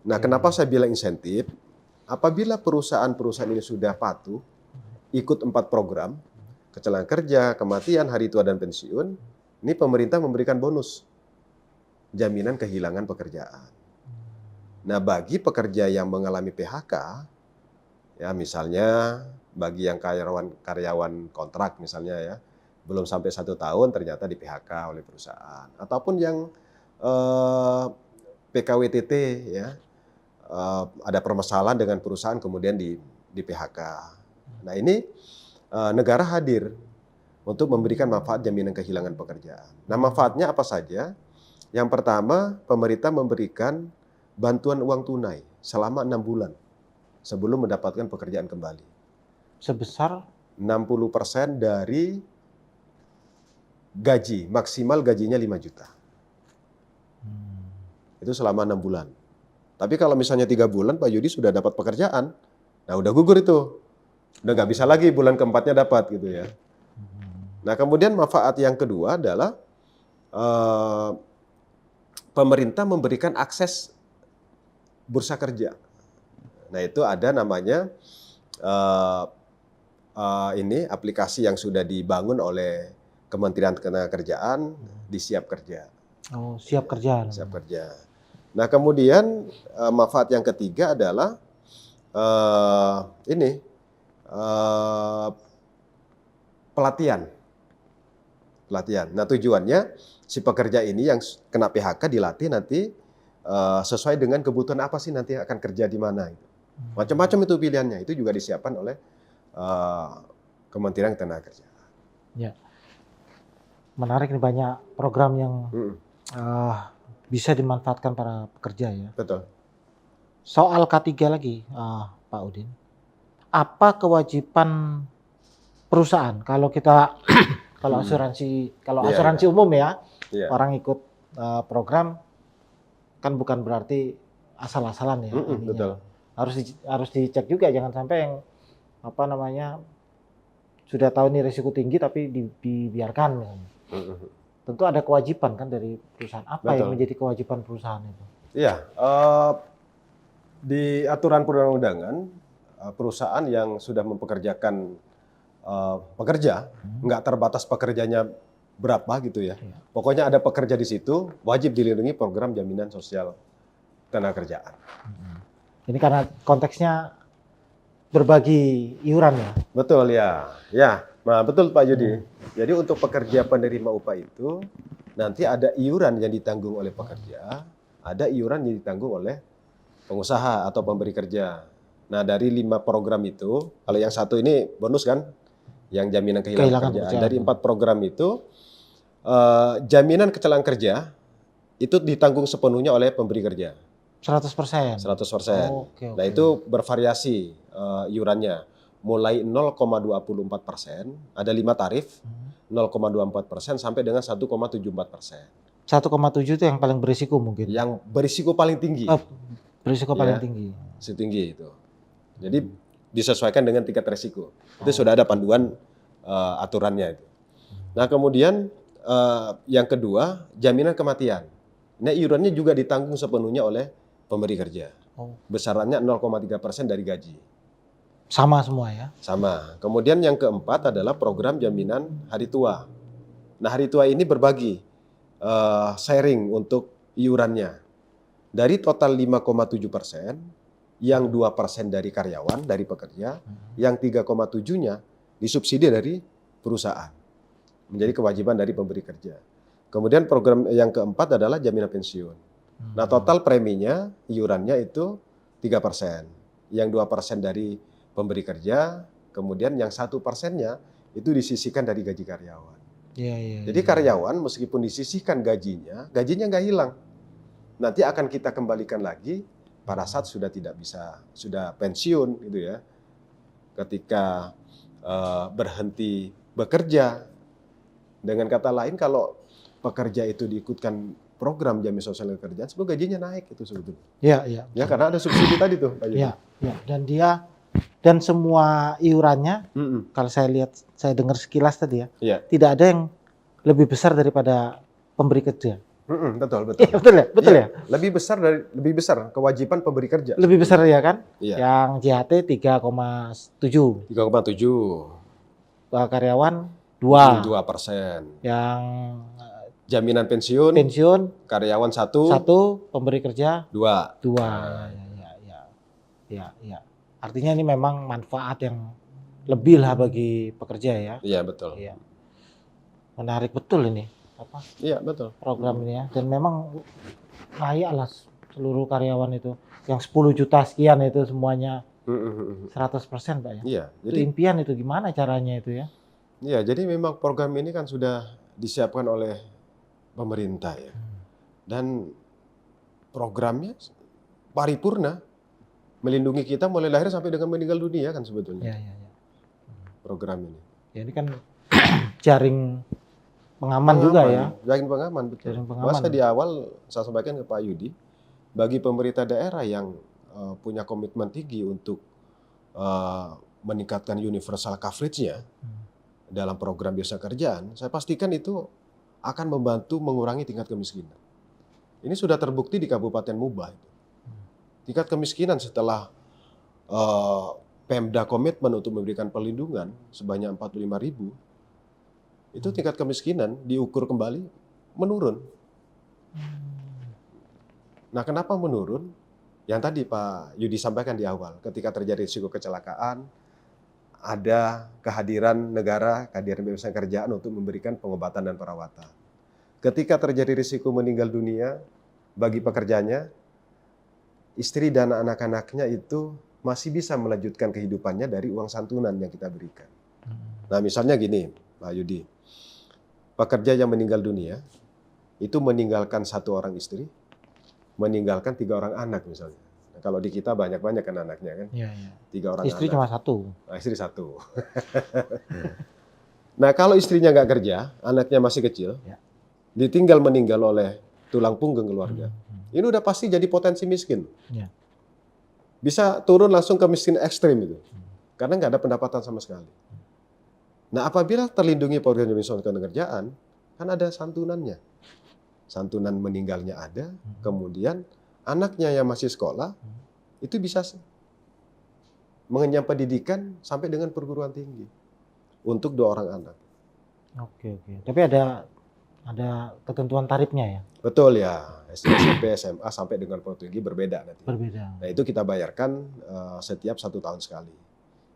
Nah, kenapa saya bilang insentif? Apabila perusahaan-perusahaan ini sudah patuh ikut 4 program, kecelakaan kerja, kematian, hari tua dan pensiun, ini pemerintah memberikan bonus jaminan kehilangan pekerjaan. Nah, bagi pekerja yang mengalami PHK, ya misalnya bagi yang karyawan kontrak misalnya ya, belum sampai 1 tahun ternyata di PHK oleh perusahaan, ataupun yang PKWTT ya, ada permasalahan dengan perusahaan kemudian di PHK. Nah, ini negara hadir untuk memberikan manfaat jaminan kehilangan pekerjaan. Nah, manfaatnya apa saja? Yang pertama, pemerintah memberikan bantuan uang tunai selama 6 bulan sebelum mendapatkan pekerjaan kembali. Sebesar 60% dari gaji, maksimal gajinya 5 juta. Itu selama 6 bulan. Tapi kalau misalnya 3 bulan Pak Yudi sudah dapat pekerjaan, nah udah gugur itu. Udah nggak bisa lagi bulan keempatnya dapat gitu ya. Nah, kemudian manfaat yang kedua adalah pemerintah memberikan akses bursa kerja. Nah, itu ada namanya ini aplikasi yang sudah dibangun oleh Kementerian Ketenagakerjaan di Siap Kerja. Siap Kerja. Siap Kerja. Nah, kemudian manfaat yang ketiga adalah pelatihan. Nah, tujuannya si pekerja ini yang kena PHK dilatih nanti sesuai dengan kebutuhan apa sih nanti akan kerja di mana. Macam-macam itu pilihannya. Itu juga disiapkan oleh Kementerian Ketenagakerjaan. Ya, menarik nih, banyak program yang bisa dimanfaatkan para pekerja ya. Betul. Soal K3 lagi, Pak Udin. Apa kewajiban perusahaan kalau kita kalau asuransi umum ya, orang ikut program kan bukan berarti asal-asalan ya. Betul. Harus dicek juga, jangan sampai yang sudah tahu nih risiko tinggi tapi dibiarkan. Tentu ada kewajiban kan dari perusahaan. Apa yang menjadi kewajiban perusahaan itu? Iya, Di aturan perundang-undangan, perusahaan yang sudah mempekerjakan pekerja, nggak terbatas pekerjanya berapa gitu ya. Iya. Pokoknya ada pekerja di situ, wajib dilindungi program jaminan sosial tenaga kerjaan. Ini karena konteksnya berbagi iuran ya. Betul ya, ya. Nah betul Pak Yudi. Jadi untuk pekerja penerima upah itu nanti ada iuran yang ditanggung oleh pekerja, ada iuran yang ditanggung oleh pengusaha atau pemberi kerja. Nah dari 5 program itu, kalau yang satu ini bonus kan, yang jaminan kehilangan pekerjaan. Dari 4 program itu, jaminan kecelakaan kerja itu ditanggung sepenuhnya oleh pemberi kerja. 100%. 100%. Oke. Nah itu bervariasi iurannya, mulai 0,24%, ada 5 tarif, 0,24% sampai dengan 1,74%. 1,7 itu yang paling berisiko mungkin. Yang berisiko paling tinggi. Berisiko paling tinggi. Setinggi itu. Jadi disesuaikan dengan tingkat resiko. Itu sudah ada panduan aturannya itu. Nah kemudian yang kedua, jaminan kematian. Nah iurannya juga ditanggung sepenuhnya oleh pemberi kerja. Besarannya 0,3% dari gaji. Sama semua ya? Sama. Kemudian yang keempat adalah program jaminan hari tua. Nah hari tua ini berbagi sharing untuk iurannya. Dari total 5,7%, yang 2% dari karyawan, dari pekerja, yang 3,7-nya disubsidi dari perusahaan. Menjadi kewajiban dari pemberi kerja. Kemudian program yang keempat adalah jaminan pensiun. Nah total preminya, iurannya itu 3%. Yang 2% dari pemberi kerja, kemudian yang 1%-nya itu disisihkan dari gaji karyawan. Jadi karyawan meskipun disisihkan gajinya nggak hilang. Nanti akan kita kembalikan lagi pada saat sudah tidak bisa, sudah pensiun gitu ya. Ketika berhenti bekerja. Dengan kata lain kalau pekerja itu diikutkan program jaminan sosial kerjaan, sebetulnya gajinya naik itu sebetulnya. Iya. Ya karena ada subsidi tadi tuh Pak Yudi. Iya. Dan semua iurannya, kalau saya lihat, saya dengar sekilas tadi ya, tidak ada yang lebih besar daripada pemberi kerja. Betul. Iya, betul ya. Lebih besar kewajiban pemberi kerja. Lebih besar ya kan? Iya. Yang JHT 3,7. 3,7. Karyawan 2%. Yang jaminan pensiun karyawan 1, pemberi kerja 2. Ya. Artinya ini memang manfaat yang lebih lah bagi pekerja ya. Iya, betul. Iya. Menarik betul ini. Iya, betul. Program ini ya. Dan memang layak lah seluruh karyawan itu. Yang 10 juta sekian itu semuanya 100% Pak ya. Iya. Itu impian itu gimana caranya itu ya? Iya, jadi memang program ini kan sudah disiapkan oleh pemerintah ya. Dan programnya paripurna. Melindungi kita mulai lahir sampai dengan meninggal dunia kan sebetulnya. Iya. Program ini. Ya ini kan jaring pengaman juga ya. Jaring pengaman, betul. Masa di awal saya sampaikan ke Pak Yudi, bagi pemerintah daerah yang punya komitmen tinggi untuk meningkatkan universal coverage-nya dalam program biasa kerjaan, saya pastikan itu akan membantu mengurangi tingkat kemiskinan. Ini sudah terbukti di Kabupaten Muba. Tingkat kemiskinan setelah Pemda komitmen untuk memberikan perlindungan sebanyak 45.000, itu tingkat kemiskinan diukur kembali menurun. Nah kenapa menurun? Yang tadi Pak Yudi sampaikan di awal, ketika terjadi risiko kecelakaan, ada kehadiran negara, kehadiran bebas kerjaan untuk memberikan pengobatan dan perawatan. Ketika terjadi risiko meninggal dunia, bagi pekerjanya, istri dan anak-anaknya itu masih bisa melanjutkan kehidupannya dari uang santunan yang kita berikan. Nah misalnya gini Pak Yudi, pekerja yang meninggal dunia, itu meninggalkan 1 orang istri, meninggalkan 3 orang anak misalnya. Nah, kalau di kita banyak-banyak kan anaknya kan, 3 orang istri anak. Cuma 1. Nah, istri 1. Nah kalau istrinya nggak kerja, anaknya masih kecil, ditinggal meninggal oleh tulang punggung keluarga, ini udah pasti jadi potensi miskin. Bisa turun langsung ke miskin ekstrim itu, karena nggak ada pendapatan sama sekali. Nah apabila terlindungi program jaminan sosial kerjaan, kan ada santunannya. Santunan meninggalnya ada, kemudian anaknya yang masih sekolah itu bisa mengenyam pendidikan sampai dengan perguruan tinggi untuk 2 orang anak. Oke. Tapi ada ketentuan tarifnya ya? Betul ya, SD, SMP, SMA sampai dengan perguruan tinggi berbeda nanti. Berbeda. Nah itu kita bayarkan setiap 1 tahun sekali.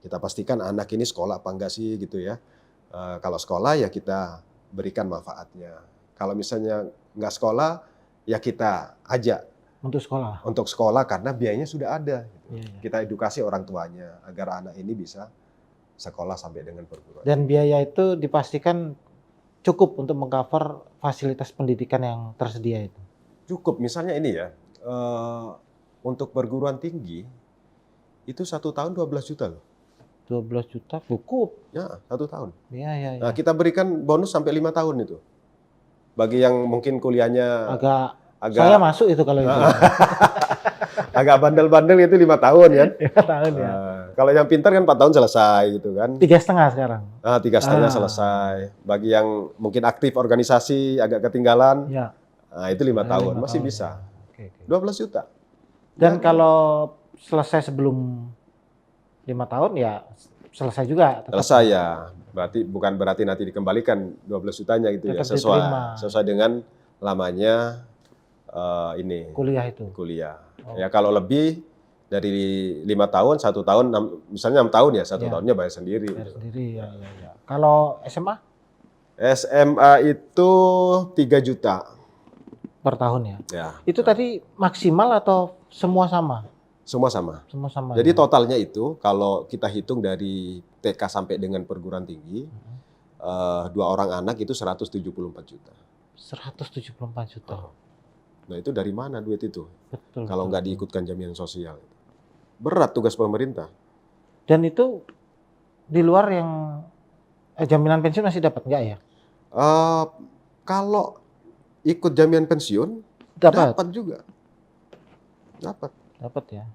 Kita pastikan anak ini sekolah apa enggak sih gitu ya. Kalau sekolah ya kita berikan manfaatnya. Kalau misalnya nggak sekolah ya kita ajak untuk sekolah karena biayanya sudah ada. Gitu. Iya. Kita edukasi orang tuanya agar anak ini bisa sekolah sampai dengan perguruan. Dan biaya itu dipastikan cukup untuk mengcover fasilitas pendidikan yang tersedia itu. Cukup, misalnya ini ya, untuk perguruan tinggi itu 1 tahun 12 juta loh. 12 juta cukup. Ya, 1 tahun. Iya. Nah, kita berikan bonus sampai 5 tahun itu. Bagi yang mungkin kuliahnya agak saya masuk itu kalau itu. agak bandel-bandel itu 5 tahun kan. 5 tahun ya. Kalau yang pintar kan 4 tahun selesai gitu kan. 3,5 sekarang. 3,5 selesai. Bagi yang mungkin aktif organisasi agak ketinggalan, ya. Nah itu 5 tahun masih bisa. Oke. 12 juta. Dan kalau selesai sebelum 5 tahun ya selesai juga. Selesai ya. Bukan berarti nanti dikembalikan 12 jutanya gitu ya. Sesuai dengan lamanya ini. Kuliah. Oh. Ya kalau lebih dari 5 tahun, 1 tahun, misalnya 6 tahun ya, 1 tahunnya bayar sendiri. Sendiri ya. Kalau SMA? SMA itu 3 juta. Per tahun ya? Ya. Itu tadi maksimal atau semua sama? Semua sama. Jadi totalnya itu kalau kita hitung dari TK sampai dengan perguruan tinggi, 2 orang anak itu 174 juta. 174 juta. Nah itu dari mana duit itu? Betul. Kalau nggak diikutkan jaminan sosial. Berat tugas pemerintah. Dan itu di luar yang jaminan pensiun masih dapat nggak ya? Kalau ikut jaminan pensiun, dapat juga. Dapat ya.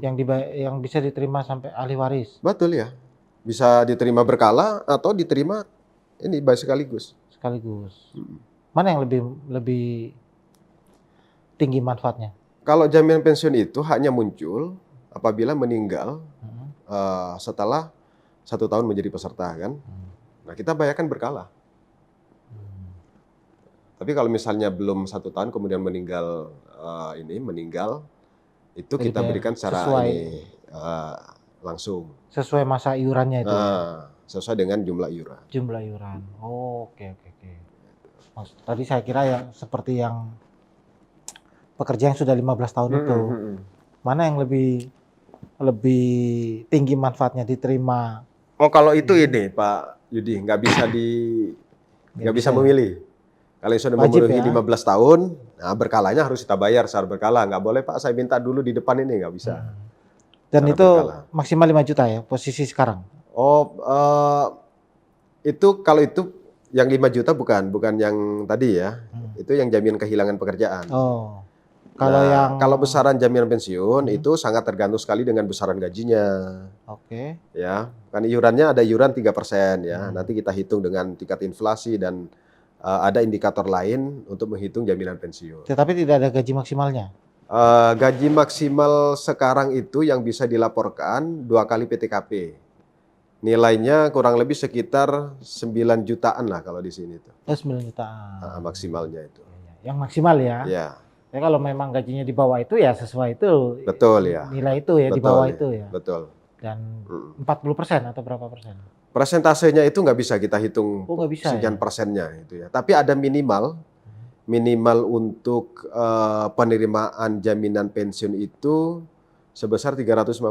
Yang bisa diterima sampai ahli waris. Betul ya. Bisa diterima berkala atau diterima ini bayar sekaligus. Mana yang lebih tinggi manfaatnya? Kalau jaminan pensiun itu hanya muncul apabila meninggal setelah 1 tahun menjadi peserta kan. Nah kita bayarkan berkala. Tapi kalau misalnya belum 1 tahun kemudian meninggal itu kita berikan secara langsung. Sesuai masa iurannya itu. Sesuai dengan jumlah iuran. Oke. Tadi saya kira ya seperti yang pekerja yang sudah 15 tahun itu. Mana yang lebih tinggi manfaatnya diterima? Oh kalau itu ini Pak Yudi nggak bisa memilih. Kalau sudah memenuhi 15 tahun, nah berkalanya harus kita bayar secara berkala. Nggak boleh Pak saya minta dulu di depan ini, nggak bisa. Dan itu berkala. Maksimal 5 juta ya posisi sekarang? Itu kalau itu yang 5 juta bukan yang tadi ya. Itu yang jaminan kehilangan pekerjaan. Kalau besaran jaminan pensiun itu sangat tergantung sekali dengan besaran gajinya. Oke. Ya, kan iurannya ada iuran 3% ya. Nanti kita hitung dengan tingkat inflasi dan ada indikator lain untuk menghitung jaminan pensiun. Tetapi tidak ada gaji maksimalnya? Gaji maksimal sekarang itu yang bisa dilaporkan 2 kali PTKP. Nilainya kurang lebih sekitar 9 jutaan lah kalau di sini itu. 9 jutaan. Maksimalnya itu. Yang maksimal ya? Ya. Ya kalau memang gajinya di bawah itu ya sesuai itu. Betul ya. Nilai itu ya di bawah itu ya. Betul. Dan 40% atau berapa persen? Persentasenya itu nggak bisa kita hitung sekian persennya itu ya. Tapi ada minimal untuk penerimaan jaminan pensiun itu sebesar 351.000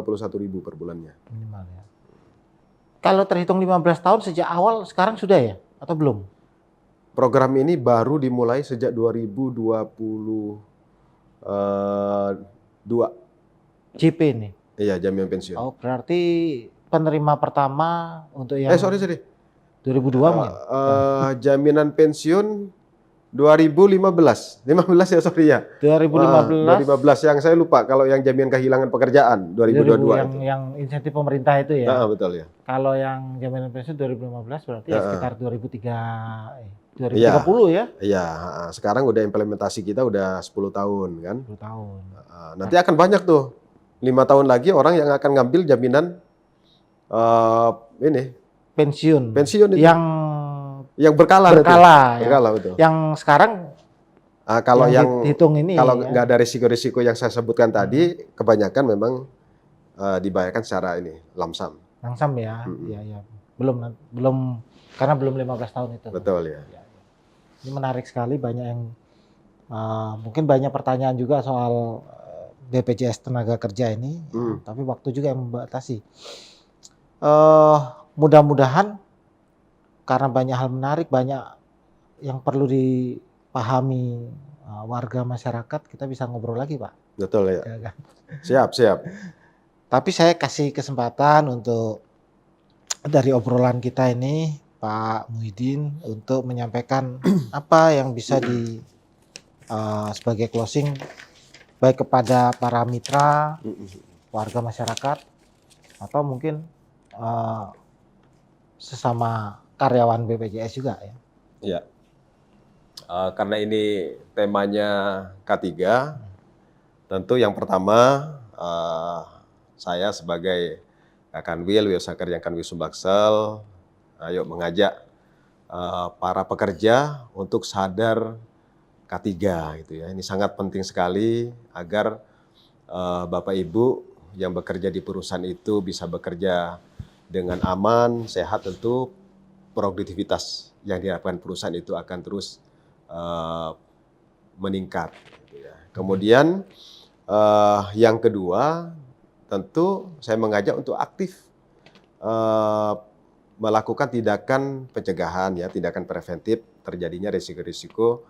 per bulannya. Minimal ya. Kalau terhitung 15 tahun sejak awal sekarang sudah ya atau belum? Program ini baru dimulai sejak 2022. JP ini? Iya, jaminan pensiun. Oh, berarti penerima pertama untuk yang... Sorry. 2002 mungkin? Jaminan pensiun 2015 ya sorry ya. 2015 yang saya lupa kalau yang jaminan kehilangan pekerjaan 2022 yang insentif pemerintah itu ya. Betul ya. Kalau yang jaminan pensiun 2015 berarti ya sekitar 2030 ya. Iya, sekarang udah implementasi kita udah 10 tahun kan. 10 tahun. Nanti akan banyak tuh 5 tahun lagi orang yang akan ngambil jaminan ini pensiun pensiun itu. Yang berkala berkala, ya. Berkala, betul. Yang sekarang kalau yang hitung ini, kalau ya. nggak ada risiko-risiko yang saya sebutkan tadi, kebanyakan memang dibayarkan secara ini lamsam. Langsam ya, ya. Belum karena belum 15 tahun itu. Betul ya. Ini menarik sekali, banyak yang mungkin banyak pertanyaan juga soal BPJS Tenaga Kerja ini, ya, tapi waktu juga yang membatasi. Mudah-mudahan karena banyak hal menarik, banyak yang perlu dipahami warga masyarakat, kita bisa ngobrol lagi, Pak. Betul ya. Ya kan? Siap. Tapi saya kasih kesempatan untuk dari obrolan kita ini, Pak Muhyiddin, untuk menyampaikan apa yang bisa sebagai closing, baik kepada para mitra, warga masyarakat, atau mungkin sesama karyawan BPJS juga, ya. Iya. Karena ini temanya K3, tentu yang pertama saya sebagai Kanwil, Wiyosaker yang Kanwil Sumbaksel, ayo mengajak para pekerja untuk sadar K3 gitu ya. Ini sangat penting sekali agar Bapak Ibu yang bekerja di perusahaan itu bisa bekerja dengan aman, sehat, tentu produktivitas yang diharapkan perusahaan itu akan terus meningkat. Gitu ya. Kemudian yang kedua, tentu saya mengajak untuk aktif melakukan tindakan pencegahan, ya, tindakan preventif terjadinya risiko-risiko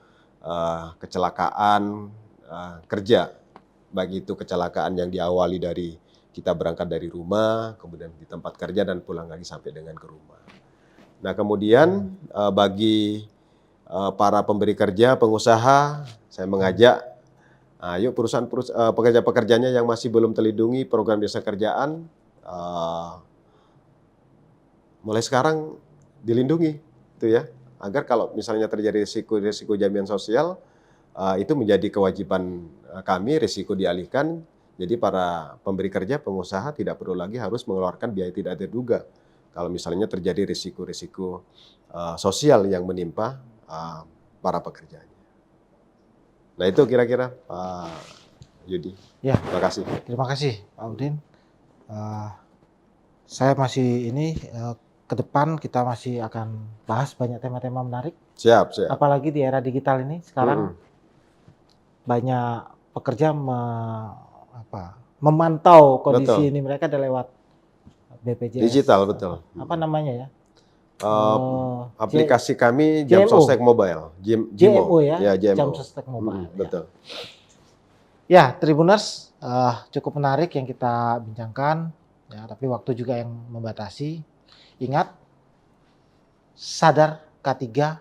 kecelakaan kerja, baik itu kecelakaan yang diawali dari kita berangkat dari rumah, kemudian di tempat kerja dan pulang lagi sampai dengan ke rumah. Nah, kemudian bagi para pemberi kerja, pengusaha, saya mengajak, ayo pekerja-pekerjanya yang masih belum terlindungi program desa kerjaan, mulai sekarang dilindungi, itu ya, agar kalau misalnya terjadi risiko jaminan sosial, itu menjadi kewajiban kami, risiko dialihkan. Jadi para pemberi kerja, pengusaha tidak perlu lagi harus mengeluarkan biaya tidak terduga kalau misalnya terjadi risiko-risiko sosial yang menimpa para pekerjanya. Nah, itu kira-kira Pak Yudi. Ya. Terima kasih. Terima kasih Pak Udin. Saya masih ke depan kita masih akan bahas banyak tema-tema menarik. Siap. Apalagi di era digital ini sekarang banyak pekerja memantau kondisi ini mereka ada lewat BPJS. Digital, betul. Apa namanya ya? Aplikasi kami Jamsostek Mobile. JMO ya? Ya, Jamsostek Mobile. Betul. Ya, Tribuners, cukup menarik yang kita bincangkan. Ya, tapi waktu juga yang membatasi. Ingat, sadar K3,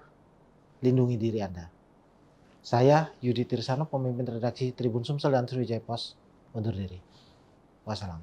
lindungi diri Anda. Saya Yudi Tirsano, pemimpin redaksi Tribun Sumsel dan Sriwijaya Post, undur diri. Wassalam.